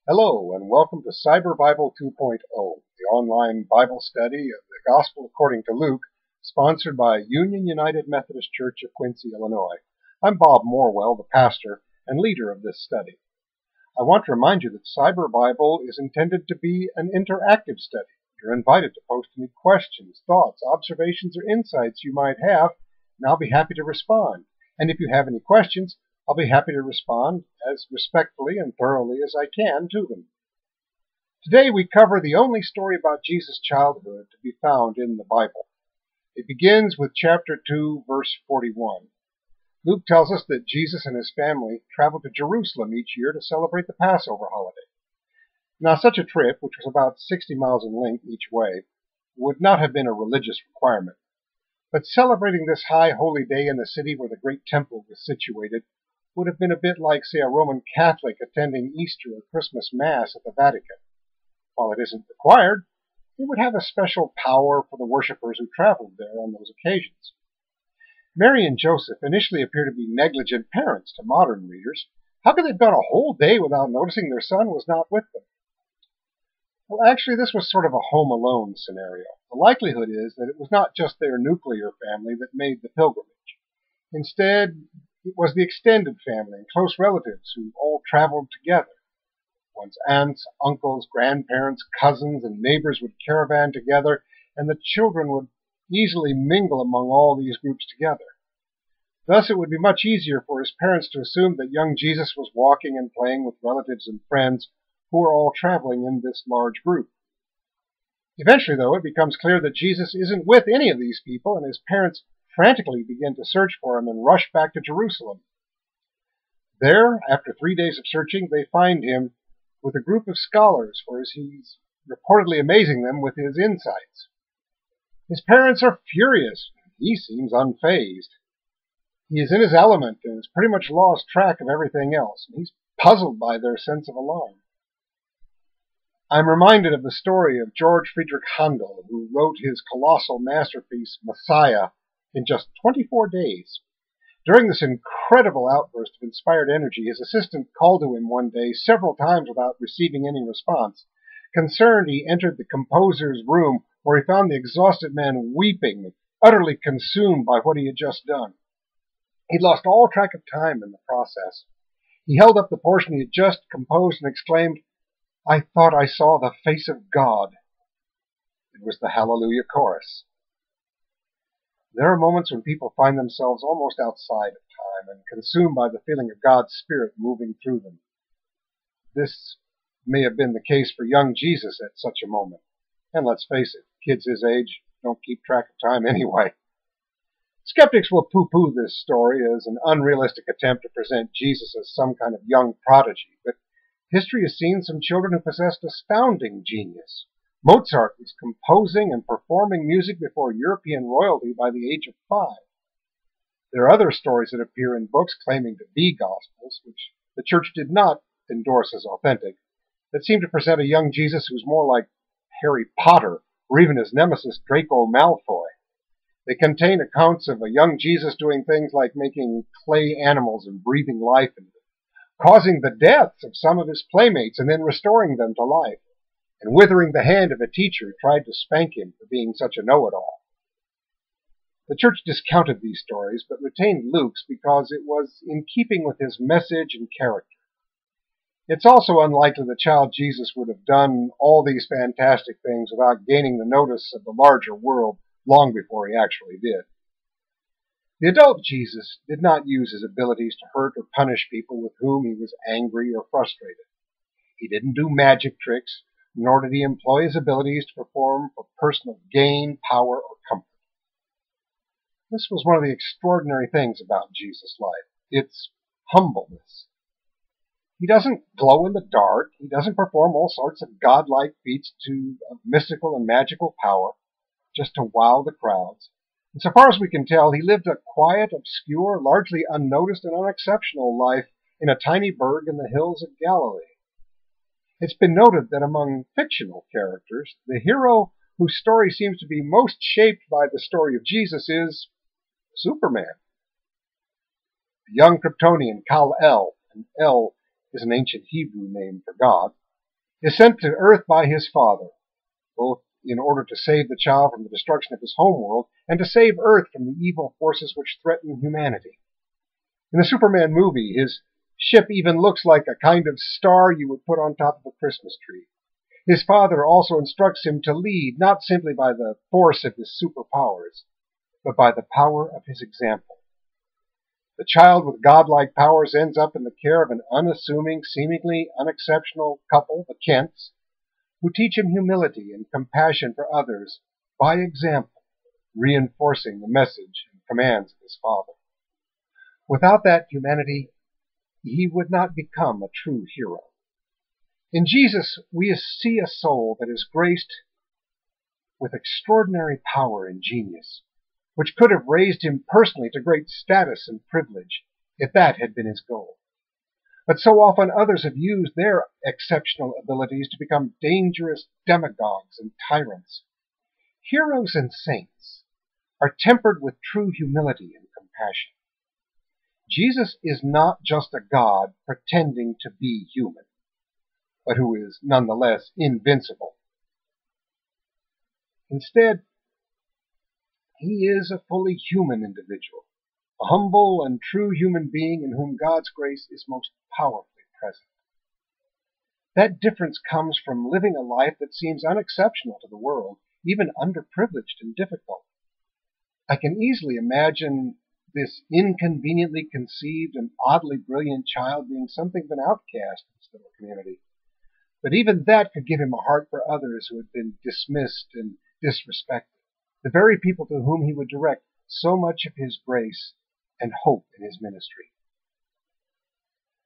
Hello, and welcome to CyberBible 2.0, the online Bible study of the Gospel according to Luke, sponsored by Union United Methodist Church of Quincy, Illinois. I'm Bob Morwell, the pastor and leader of this study. I want to remind you that CyberBible is intended to be an interactive study. You're invited to post any questions, thoughts, observations, or insights you might have, and I'll be happy to respond. And if you have any questions, I'll be happy to respond as respectfully and thoroughly as I can to them. Today we cover the only story about Jesus' childhood to be found in the Bible. It begins with chapter 2, verse 41. Luke tells us that Jesus and his family traveled to Jerusalem each year to celebrate the Passover holiday. Now, such a trip, which was about 60 miles in length each way, would not have been a religious requirement. But celebrating this high holy day in the city where the great temple was situated would have been a bit like, say, a Roman Catholic attending Easter or Christmas Mass at the Vatican. While it isn't required, it would have a special power for the worshippers who traveled there on those occasions. Mary and Joseph initially appear to be negligent parents to modern readers. How could they have gone a whole day without noticing their son was not with them? Well, actually, this was sort of a Home Alone scenario. The likelihood is that it was not just their nuclear family that made the pilgrimage. Instead, it was the extended family and close relatives who all traveled together. One's aunts, uncles, grandparents, cousins, and neighbors would caravan together, and the children would easily mingle among all these groups together. Thus, it would be much easier for his parents to assume that young Jesus was walking and playing with relatives and friends who were all traveling in this large group. Eventually, though, it becomes clear that Jesus isn't with any of these people, and his parents frantically begin to search for him and rush back to Jerusalem. There, after 3 days of searching, they find him with a group of scholars, for he's reportedly amazing them with his insights. His parents are furious. He seems unfazed. He is in his element and has pretty much lost track of everything else. He's puzzled by their sense of alarm. I'm reminded of the story of George Friedrich Handel, who wrote his colossal masterpiece, Messiah, in just 24 days. During this incredible outburst of inspired energy, his assistant called to him one day several times without receiving any response. Concerned, he entered the composer's room, where he found the exhausted man weeping, utterly consumed by what he had just done. He'd lost all track of time in the process. He held up the portion he had just composed and exclaimed, "I thought I saw the face of God." It was the Hallelujah chorus. There are moments when people find themselves almost outside of time and consumed by the feeling of God's Spirit moving through them. This may have been the case for young Jesus at such a moment. And let's face it, kids his age don't keep track of time anyway. Skeptics will pooh-pooh this story as an unrealistic attempt to present Jesus as some kind of young prodigy, but history has seen some children who possessed astounding genius. Mozart was composing and performing music before European royalty by the age of 5. There are other stories that appear in books claiming to be Gospels, which the church did not endorse as authentic, that seem to present a young Jesus who's more like Harry Potter or even his nemesis Draco Malfoy. They contain accounts of a young Jesus doing things like making clay animals and breathing life into them, causing the deaths of some of his playmates and then restoring them to life, and withering the hand of a teacher who tried to spank him for being such a know-it-all. The church discounted these stories, but retained Luke's because it was in keeping with his message and character. It's also unlikely the child Jesus would have done all these fantastic things without gaining the notice of the larger world long before he actually did. The adult Jesus did not use his abilities to hurt or punish people with whom he was angry or frustrated. He didn't do magic tricks, nor did he employ his abilities to perform for personal gain, power, or comfort. This was one of the extraordinary things about Jesus' life, its humbleness. He doesn't glow in the dark. He doesn't perform all sorts of godlike feats of mystical and magical power just to wow the crowds. And so far as we can tell, he lived a quiet, obscure, largely unnoticed and unexceptional life in a tiny burg in the hills of Galilee. It's been noted that among fictional characters, the hero whose story seems to be most shaped by the story of Jesus is Superman. The young Kryptonian Kal-El, and El is an ancient Hebrew name for God, is sent to earth by his father, both in order to save the child from the destruction of his homeworld and to save Earth from the evil forces which threaten humanity. In the Superman movie, his ship even looks like a kind of star you would put on top of a Christmas tree. His father also instructs him to lead not simply by the force of his superpowers, but by the power of his example. The child with godlike powers ends up in the care of an unassuming, seemingly unexceptional couple, the Kents, who teach him humility and compassion for others by example, reinforcing the message and commands of his father. Without that humanity, he would not become a true hero. In Jesus, we see a soul that is graced with extraordinary power and genius, which could have raised him personally to great status and privilege, if that had been his goal. But so often others have used their exceptional abilities to become dangerous demagogues and tyrants. Heroes and saints are tempered with true humility and compassion. Jesus is not just a God pretending to be human, but who is nonetheless invincible. Instead, he is a fully human individual, a humble and true human being in whom God's grace is most powerfully present. That difference comes from living a life that seems unexceptional to the world, even underprivileged and difficult. I can easily imagine this inconveniently conceived and oddly brilliant child being something of an outcast in his little community. But even that could give him a heart for others who had been dismissed and disrespected, the very people to whom he would direct so much of his grace and hope in his ministry.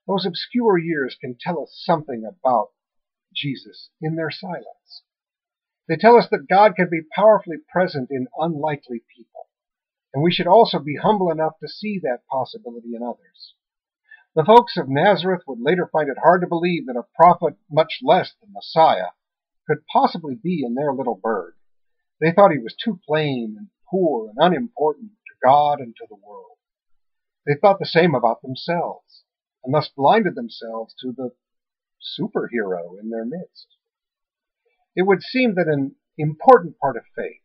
Those obscure years can tell us something about Jesus in their silence. They tell us that God can be powerfully present in unlikely people, and we should also be humble enough to see that possibility in others. The folks of Nazareth would later find it hard to believe that a prophet, much less the Messiah, could possibly be in their little burg. They thought he was too plain and poor and unimportant to God and to the world. They thought the same about themselves, and thus blinded themselves to the superhero in their midst. It would seem that an important part of faith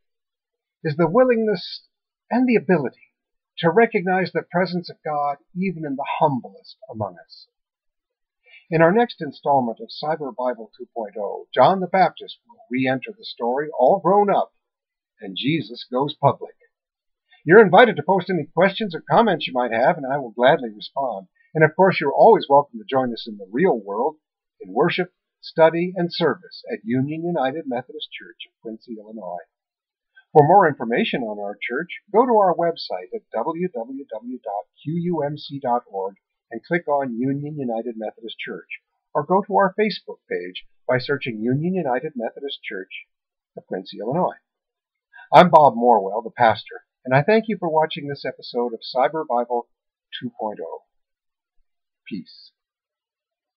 is the willingness and the ability to recognize the presence of God even in the humblest among us. In our next installment of CyberBible 2.0, John the Baptist will re-enter the story all grown up, and Jesus goes public. You're invited to post any questions or comments you might have, and I will gladly respond. And of course, you're always welcome to join us in the real world in worship, study, and service at Union United Methodist Church of Quincy, Illinois. For more information on our church, go to our website at www.qumc.org and click on Union United Methodist Church, or go to our Facebook page by searching Union United Methodist Church of Quincy, Illinois. I'm Bob Morwell, the pastor, and I thank you for watching this episode of CyberBible 2.0. Peace.